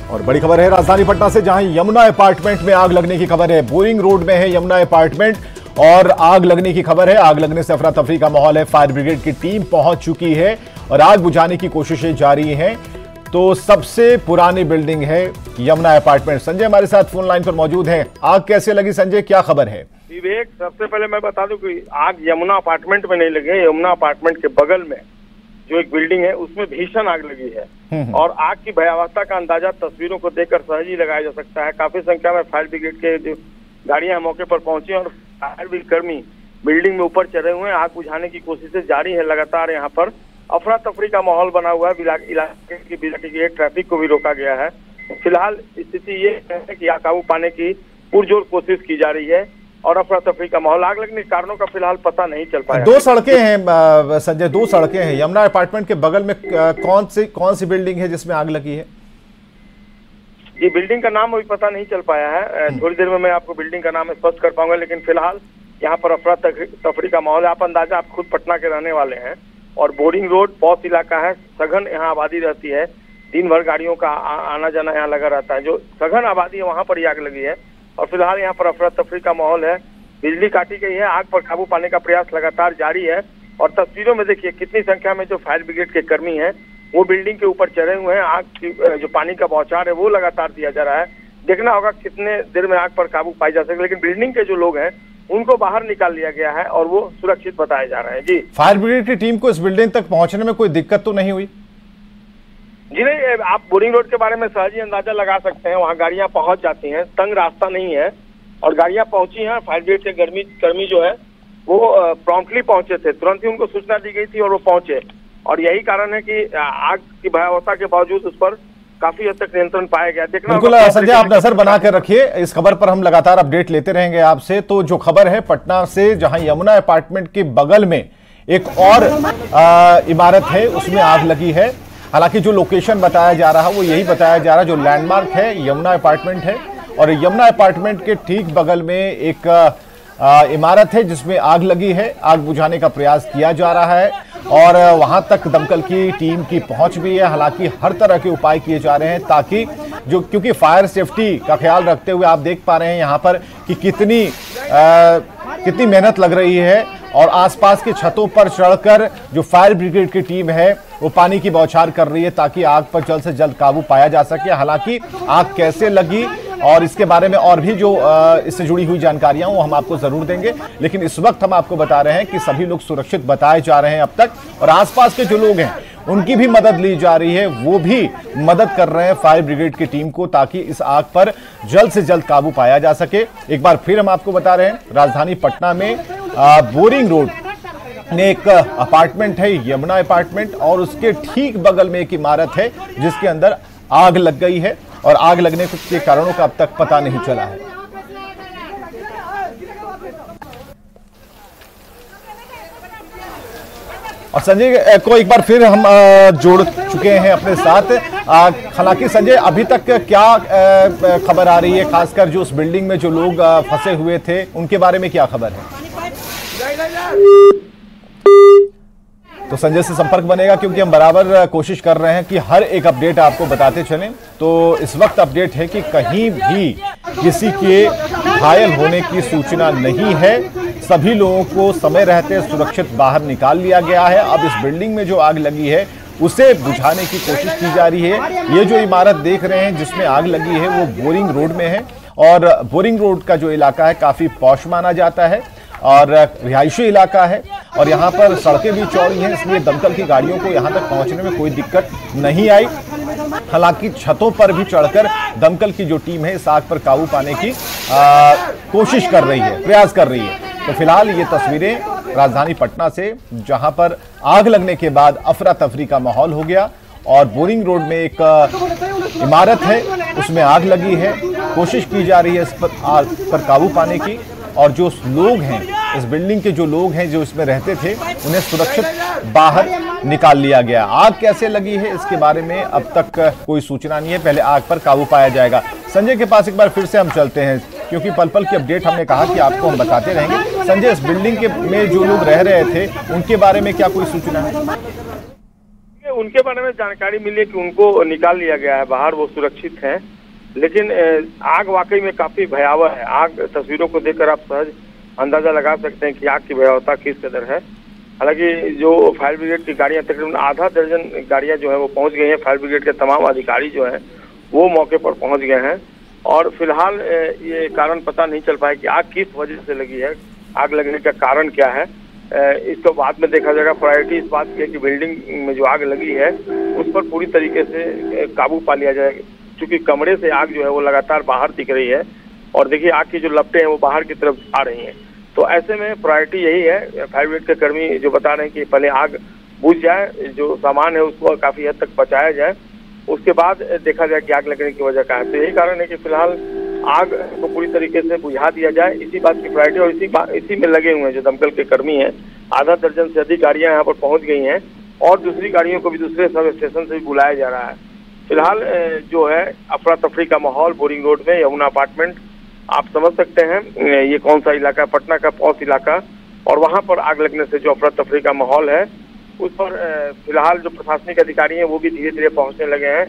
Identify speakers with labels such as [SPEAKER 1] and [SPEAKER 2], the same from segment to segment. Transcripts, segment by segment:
[SPEAKER 1] और बड़ी खबर है राजधानी पटना से, जहां यमुना अपार्टमेंट में आग लगने की खबर है। बोरिंग रोड में है यमुना अपार्टमेंट और आग लगने की खबर है। आग लगने से अफरा तफरी का माहौल है। फायर ब्रिगेड की टीम पहुंच चुकी है और आग बुझाने की कोशिशें जारी हैं। तो सबसे पुरानी बिल्डिंग है यमुना अपार्टमेंट। संजय हमारे साथ फोन लाइन पर मौजूद हैं। आग कैसे लगी संजय, क्या खबर है?
[SPEAKER 2] विवेक, सबसे पहले मैं बता दूं कि आग यमुना अपार्टमेंट में नहीं लगी है। यमुना अपार्टमेंट के बगल में जो एक बिल्डिंग है उसमें भीषण आग लगी है और आग की भयावहता का अंदाजा तस्वीरों को देखकर सहज ही लगाया जा सकता है। काफी संख्या में फायर ब्रिगेड के जो गाड़ियां मौके पर पहुंची और फायर ब्रिगेड कर्मी बिल्डिंग में ऊपर चढ़े हुए हैं। आग बुझाने की कोशिशें जारी है। लगातार यहाँ पर अफरा तफरी का माहौल बना हुआ है। इलाके की ट्रैफिक को भी रोका गया है। फिलहाल स्थिति ये है कि आग काबू पाने की पुरजोर कोशिश की जा रही है और अफरा तफरी का माहौल। आग लगने के कारणों का फिलहाल पता नहीं चल पाया।
[SPEAKER 1] दो सड़कें हैं संजय, दो सड़कें हैं। यमुना अपार्टमेंट के बगल में कौन सी बिल्डिंग है जिसमें आग लगी है?
[SPEAKER 2] ये बिल्डिंग का नाम अभी पता नहीं चल पाया है। थोड़ी देर में मैं आपको बिल्डिंग का नाम स्पष्ट कर पाऊंगा, लेकिन फिलहाल यहाँ पर अफरा तफरी का माहौल है। आप अंदाजा, आप खुद पटना के रहने वाले हैं और बोरिंग रोड पॉश इलाका है। सघन यहाँ आबादी रहती है। दिन भर गाड़ियों का आना जाना यहाँ लगा रहता है। जो सघन आबादी है वहाँ पर ही आग लगी है और फिलहाल यहाँ पर अफरा तफरी का माहौल है। बिजली काटी गई है। आग पर काबू पाने का प्रयास लगातार जारी है और तस्वीरों में देखिए कितनी संख्या में जो फायर ब्रिगेड के कर्मी हैं वो बिल्डिंग के ऊपर चढ़े हुए हैं। आग की जो पानी का बौछार है वो लगातार दिया जा रहा है। देखना होगा कितने देर में आग पर काबू पाई जा सके, लेकिन बिल्डिंग के जो लोग हैं उनको बाहर निकाल लिया गया है और वो सुरक्षित बताए जा रहे हैं। जी,
[SPEAKER 1] फायर ब्रिगेड की टीम को इस बिल्डिंग तक पहुंचने में कोई दिक्कत तो नहीं हुई?
[SPEAKER 2] जी नहीं, आप बोरिंग रोड के बारे में सहज ही अंदाजा लगा सकते हैं। वहाँ गाड़ियां पहुंच जाती हैं, तंग रास्ता नहीं है और गाड़ियां पहुंची हैं। फायर ब्रिगेड के कर्मी जो है वो प्रॉम्प्टली पहुंचे थे। तुरंत ही उनको सूचना दी गई थी और वो पहुंचे और यही कारण है कि आग की भयावहता के बावजूद उस पर काफी हद तक नियंत्रण पाया गया। देखना
[SPEAKER 1] बिल्कुल संजय, आप नजर बना कर रखिए। इस खबर पर हम लगातार अपडेट लेते रहेंगे आपसे। तो जो खबर है पटना से, जहां यमुना अपार्टमेंट के बगल में एक और इमारत है उसमें आग लगी है। हालांकि जो लोकेशन बताया जा रहा है वो यही बताया जा रहा है। जो लैंडमार्क है यमुना अपार्टमेंट है और यमुना अपार्टमेंट के ठीक बगल में एक इमारत है जिसमें आग लगी है। आग बुझाने का प्रयास किया जा रहा है और वहां तक दमकल की टीम की पहुंच भी है। हालांकि हर तरह के उपाय किए जा रहे हैं ताकि क्योंकि फायर सेफ्टी का ख्याल रखते हुए आप देख पा रहे हैं यहाँ पर कि कितनी मेहनत लग रही है और आसपास के छतों पर चढ़कर जो फायर ब्रिगेड की टीम है वो पानी की बौछार कर रही है ताकि आग पर जल्द से जल्द काबू पाया जा सके। हालांकि आग कैसे लगी और इसके बारे में और भी जो इससे जुड़ी हुई जानकारियां वो हम आपको जरूर देंगे, लेकिन इस वक्त हम आपको बता रहे हैं कि सभी लोग सुरक्षित बताए जा रहे हैं अब तक और आसपास के जो लोग हैं उनकी भी मदद ली जा रही है। वो भी मदद कर रहे हैं फायर ब्रिगेड की टीम को ताकि इस आग पर जल्द से जल्द काबू पाया जा सके। एक बार फिर हम आपको बता रहे हैं राजधानी पटना में बोरिंग रोड में एक अपार्टमेंट है यमुना अपार्टमेंट और उसके ठीक बगल में एक इमारत है जिसके अंदर आग लग गई है और आग लगने के कारणों का अब तक पता नहीं चला है। और संजय को एक बार फिर हम जोड़ चुके हैं अपने साथ। हालांकि संजय, अभी तक क्या खबर आ रही है, खासकर जो उस बिल्डिंग में जो लोग फंसे हुए थे उनके बारे में क्या खबर है? तो संजय से संपर्क बनेगा क्योंकि हम बराबर कोशिश कर रहे हैं कि हर एक अपडेट आपको बताते चलें। तो इस वक्त अपडेट है कि कहीं भी किसी के घायल होने की सूचना नहीं है। सभी लोगों को समय रहते सुरक्षित बाहर निकाल लिया गया है। अब इस बिल्डिंग में जो आग लगी है उसे बुझाने की कोशिश की जा रही है। ये जो इमारत देख रहे हैं जिसमें आग लगी है वो बोरिंग रोड में है और बोरिंग रोड का जो इलाका है काफी पॉश माना जाता है और रिहायशी इलाका है और यहाँ पर सड़कें भी चौड़ी हैं, इसलिए दमकल की गाड़ियों को यहाँ तक पहुँचने में कोई दिक्कत नहीं आई। हालांकि छतों पर भी चढ़कर दमकल की जो टीम है इस आग पर काबू पाने की कोशिश कर रही है, प्रयास कर रही है। तो फिलहाल ये तस्वीरें राजधानी पटना से, जहां पर आग लगने के बाद अफरा तफरी का माहौल हो गया और बोरिंग रोड में एक इमारत है उसमें आग लगी है। कोशिश की जा रही है इस पर आग पर काबू पाने की और जो लोग हैं, इस बिल्डिंग के जो लोग हैं जो इसमें रहते थे उन्हें सुरक्षित बाहर निकाल लिया गया। आग कैसे लगी है इसके बारे में अब तक कोई सूचना नहीं है। पहले आग पर काबू पाया जाएगा। संजय के पास एक बार फिर से हम चलते हैं क्योंकि पल पल की अपडेट हमने कहा कि आपको हम बताते रहेंगे। संजय, इस बिल्डिंग के में जो लोग रह रहे थे उनके बारे में क्या कोई सूचना है?
[SPEAKER 2] उनके बारे में जानकारी मिली है कि उनको निकाल लिया गया है बाहर, वो सुरक्षित हैं। लेकिन आग वाकई में काफी भयावह है। आग, तस्वीरों को देखकर आप सहज अंदाजा लगा सकते हैं कि आग की भयावहता किस कदर है। हालांकि जो फायर ब्रिगेड की गाड़ियां, तकरीबन आधा दर्जन गाड़ियां जो है वो पहुंच गई हैं। फायर ब्रिगेड के तमाम अधिकारी जो हैं वो मौके पर पहुंच गए हैं और फिलहाल ये कारण पता नहीं चल पाया कि आग किस वजह से लगी है, आग लगने का कारण क्या है। इसको बाद में देखा जाएगा। प्रायोरिटी इस बात की है कि बिल्डिंग में जो आग लगी है उस पर पूरी तरीके से काबू पा लिया जाएगा, क्योंकि कमरे से आग जो है वो लगातार बाहर दिख रही है और देखिए आग की जो लपटें हैं वो बाहर की तरफ आ रही हैं। तो ऐसे में प्रायोरिटी यही है, फायर ब्रिगेड के कर्मी जो बता रहे हैं कि पहले आग बुझ जाए, जो सामान है उसको काफी हद तक बचाया जाए, उसके बाद देखा जाए कि आग लगने की वजह क्या है। तो यही कारण है कि फिलहाल आग को पूरी तरीके से बुझा दिया जाए, इसी बात की प्रायोरिटी और इसी में लगे हुए हैं जो दमकल के कर्मी हैं। आधा दर्जन से अधिक गाड़ियां यहाँ पर पहुंच गई हैं और दूसरी गाड़ियों को भी दूसरे सब स्टेशन से भी बुलाया जा रहा है। फिलहाल जो है अफरा तफरी का माहौल बोरिंग रोड में, यमुना अपार्टमेंट, आप समझ सकते हैं ये कौन सा इलाका, पटना का पौष इलाका, और वहां पर आग लगने से जो अफरा तफरी का माहौल है उस पर फिलहाल जो प्रशासनिक अधिकारी हैं वो भी धीरे धीरे पहुंचने लगे हैं।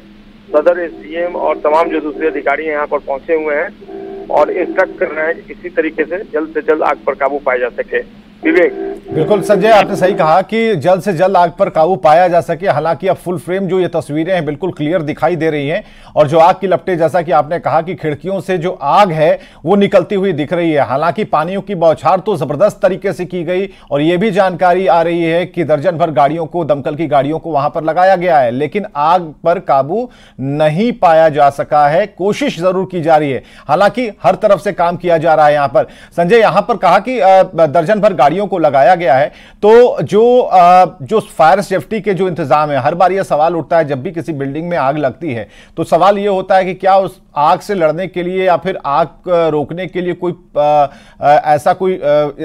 [SPEAKER 2] सदर, एसडीएम और तमाम जो दूसरे अधिकारी यहाँ पर पहुंचे हुए हैं और इंस्ट्रक्ट कर रहे हैं कि किसी तरीके से जल्द आग पर काबू पाया जा सके। विवेक,
[SPEAKER 1] बिल्कुल संजय, आपने सही कहा कि जल्द से जल्द आग पर काबू पाया जा सके। हालांकि अब फुल फ्रेम जो ये तस्वीरें हैं बिल्कुल क्लियर दिखाई दे रही हैं और जो आग की लपटें, जैसा कि आपने कहा कि खिड़कियों से जो आग है वो निकलती हुई दिख रही है। हालांकि पानियों की बौछार तो जबरदस्त तरीके से की गई और ये भी जानकारी आ रही है कि दर्जन भर गाड़ियों को, दमकल की गाड़ियों को वहां पर लगाया गया है, लेकिन आग पर काबू नहीं पाया जा सका है। कोशिश जरूर की जा रही है, हालांकि हर तरफ से काम किया जा रहा है। यहां पर संजय, यहां पर कहा कि दर्जन भर गाड़ियों को लगाया गया है, तो जो फायर सेफ्टी के जो इंतजाम है, हर बार यह सवाल उठता है जब भी किसी बिल्डिंग में आग लगती है, तो सवाल यह होता है कि क्या उस आग से लड़ने के लिए या फिर आग रोकने के लिए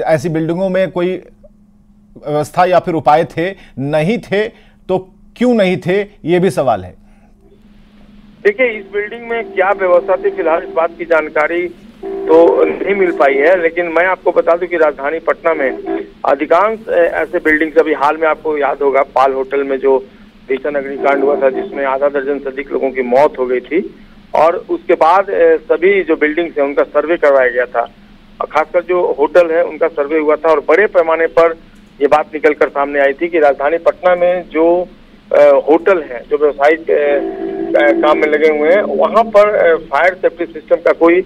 [SPEAKER 1] ऐसी बिल्डिंगों में कोई व्यवस्था या फिर उपाय थे? नहीं थे तो क्यों नहीं थे, यह भी सवाल है।
[SPEAKER 2] देखिए, इस बिल्डिंग में क्या व्यवस्था थी फिलहाल इस बात की जानकारी तो नहीं मिल पाई है, लेकिन मैं आपको बता दूं कि राजधानी पटना में अधिकांश ऐसे बिल्डिंग्स, अभी हाल में आपको याद होगा पाल होटल में जो भीषण अग्निकांड हुआ था जिसमें आधा दर्जन से अधिक लोगों की मौत हो गई थी, और उसके बाद सभी जो बिल्डिंग्स हैं उनका सर्वे करवाया गया था, और खासकर जो होटल है उनका सर्वे हुआ था और बड़े पैमाने पर ये बात निकल कर सामने आई थी कि राजधानी पटना में जो होटल है, जो व्यवसायिक काम में लगे हुए हैं, वहां पर फायर सेफ्टी सिस्टम का कोई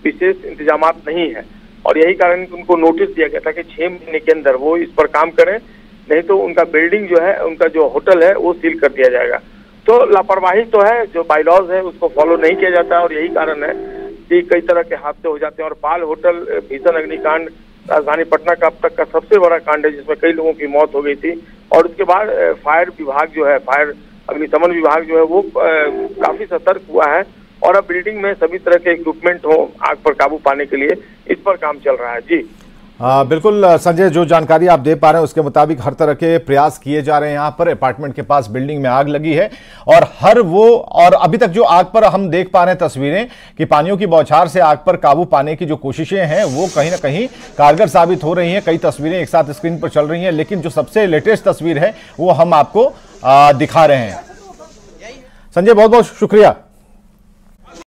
[SPEAKER 2] विशेष इंतजामात नहीं है और यही कारण उनको नोटिस दिया गया था कि 6 महीने के अंदर वो इस पर काम करें, नहीं तो उनका बिल्डिंग जो है, उनका जो होटल है वो सील कर दिया जाएगा। तो लापरवाही तो है, जो बायलॉज है उसको फॉलो नहीं किया जाता और यही कारण है कि कई तरह के हादसे हो जाते हैं। और पाल होटल भीषण अग्निकांड राजधानी पटना का अब तक का सबसे बड़ा कांड है जिसमें कई लोगों की मौत हो गई थी और उसके बाद फायर विभाग जो है, फायर अग्निशमन विभाग जो है वो काफी सतर्क हुआ है और अब बिल्डिंग में सभी तरह के इक्विपमेंट हो आग पर काबू पाने के लिए, इस पर काम चल रहा है। जी
[SPEAKER 1] बिल्कुल संजय, जो जानकारी आप दे पा रहे हैं उसके मुताबिक हर तरह के प्रयास किए जा रहे हैं। यहाँ पर अपार्टमेंट के पास बिल्डिंग में आग लगी है और अभी तक जो आग पर हम देख पा रहे हैं तस्वीरें कि पानियों की बौछार से आग पर काबू पाने की जो कोशिशें हैं वो कहीं ना कहीं कारगर साबित हो रही हैं। कई तस्वीरें एक साथ स्क्रीन पर चल रही हैं, लेकिन जो सबसे लेटेस्ट तस्वीर है वो हम आपको दिखा रहे हैं। संजय, बहुत बहुत शुक्रिया।